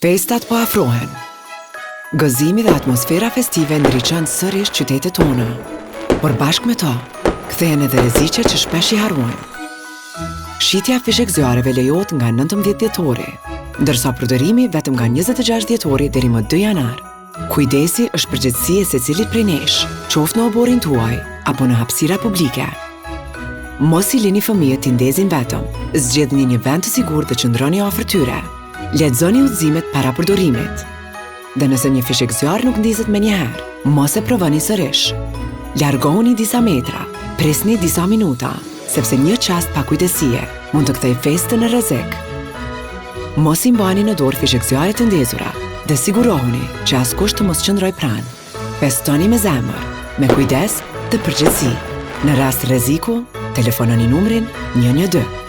Festat po afrohen. Gëzimi dhe atmosfera festive ndriçon sërish qytetet tona. Por bashkë me to, kthehen edhe rreziqet që shpesh i harrojmë. Shitja fishek zjarreve lejohet nga 19 dhjetori, ndërsa përdorimi vetëm nga 26 dhjetori deri më 2 janar. Kujdesi është përgjegjësi e secilit prej nesh, qoftë në oborin tuaj apo në hapësira publike. Mos i lini fëmijët t'i ndezin vetëm, zgjedhni një vend të sigurt dhe qëndroni afër tyre. Lexoni udhëzimet para përdorimit. Dhe nëse një fishek zjarri nuk ndizet menjëherë, mos e provoni sërish. Largohuni disa metra, presni disa minuta, sepse një çast pa kujdesie mund të kthejë festën në rrezik. Mos i mbani në dorë fishek zjarre të ndezura dhe sigurohuni që askush të mos qëndrojë pranë. Festoni me zemër, me kujdes dhe përgjegjësi. Në rast rreziku, telefononi numrin 112.